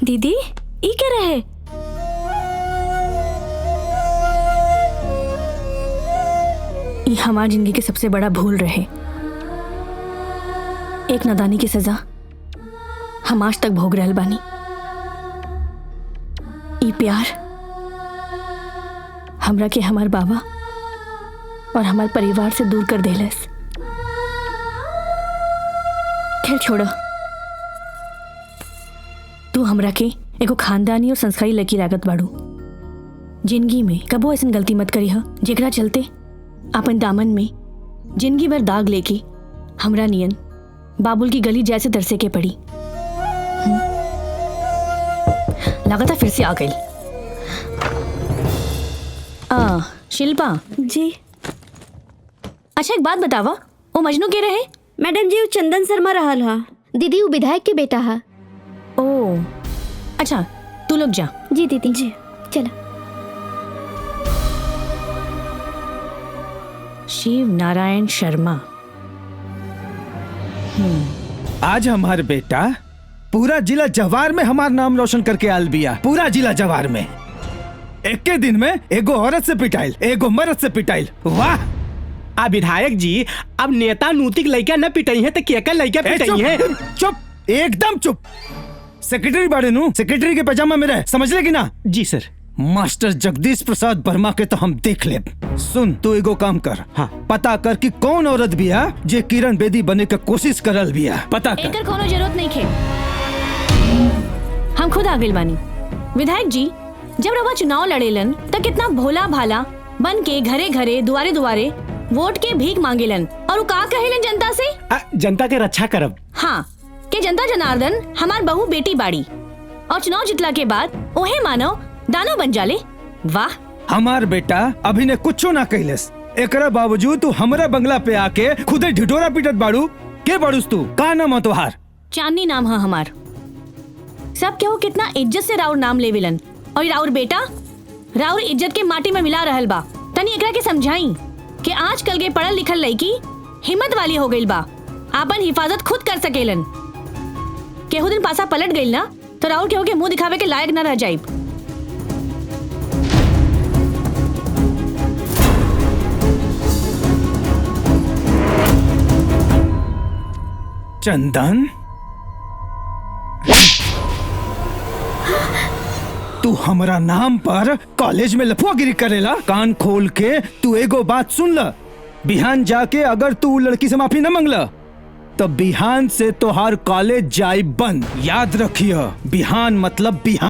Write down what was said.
दीदी ई क्या रहे? ये हमारी जिंदगी के सबसे बड़ा भूल रहे। एक नादानी की सजा हम आज तक भोग रहल बानी। ई प्यार हमरा के हमार बाबा और हमार परिवार से दूर कर देलस। खेल छोड़ो, तू हमरा के एगो खानदानी और संस्कारी लड़की लागत बाड़ू। जिंदगी में कबो ऐसी गलती मत करी है जेकरा चलते अपन दामन में जिंदगी भर दाग लेके हमरा नियन बाबुल की गली जैसे तरसे के पड़ी। लगातार फिर से आ गई। शिल्पा जी। अच्छा एक बात बतावा, वो मजनू के रहे? मैडम जी, वो चंदन शर्मा रहल हा। दीदी वो विधायक के बेटा है। ओ अच्छा, तू लोग जा। जी दीदी जी चलो। शिव नारायण शर्मा। आज हमारे बेटा पूरा जिला जवार में हमारा नाम रोशन करके आल बिया। पूरा जिला जवार में एक के दिन में एगो औरत से पिटाइल, एगो मर्द से पिटाइल। वाह! अब विधायक जी, अब नेता नूतिक लड़का न पिटाई है तो क्या लड़का पिटाई है? चुप, एकदम चुप। सेक्रेटरी बाड़े नू, सेक्रेटरी के पजामा में रहे, समझ ले कि ना? जी सर। मास्टर जगदीश प्रसाद वर्मा के तो हम देख ले। सुन, तू एगो काम कर। हाँ। पता कर कि कौन औरत बिया जे किरण बेदी बने के कोशिश करल बिया। पता कर। एकर कोनो जरूरत नहीं खे, हम खुद आ गइल बानी। विधायक जी, जब रवा चुनाव लड़ेलन तो कितना भोला भाला बन के घरे घरे दुआरे दुआरे वोट के भीख मांगेलन और का कहेलन जनता से? जनता के रक्षा करब। हाँ, के जनता जनार्दन हमार बहू बेटी बाड़ी और चुनाव जितला के बाद ओहे मानव दानव बन जाले। वाह! हमार बेटा अभी ने कुछो ना कहलेस, एकरा बावजूद तू हमरा बंगला पे आके खुदे ढिढोरा पीटत बाड़ू। के बाड़ूस तू? का नाम है तोहार? चांदनी नाम है हमार। सब केहू कितना इज्जत से राउर नाम लेविलन और राउर बेटा राउर इज्जत के माटी में मिला रहल बा। तनी एकरा के समझाई कि आजकल के पढ़ल लिखल लड़की हिम्मत वाली हो गइल बा, आपन हिफाजत खुद कर सकेलन। केहू दिन पासा पलट गइल ना तो राउर केहू के मुंह दिखावे के लायक न रह जाइब। चंदन, तू हमरा नाम पर कॉलेज में लफुआगिरी करेला? कान खोल के तू एगो बात सुन ल। बिहान जाके अगर तू लड़की से माफी न मांगला तो बिहान से तोहार कॉलेज जाई बंद। याद रखियो, बिहान मतलब बिहान।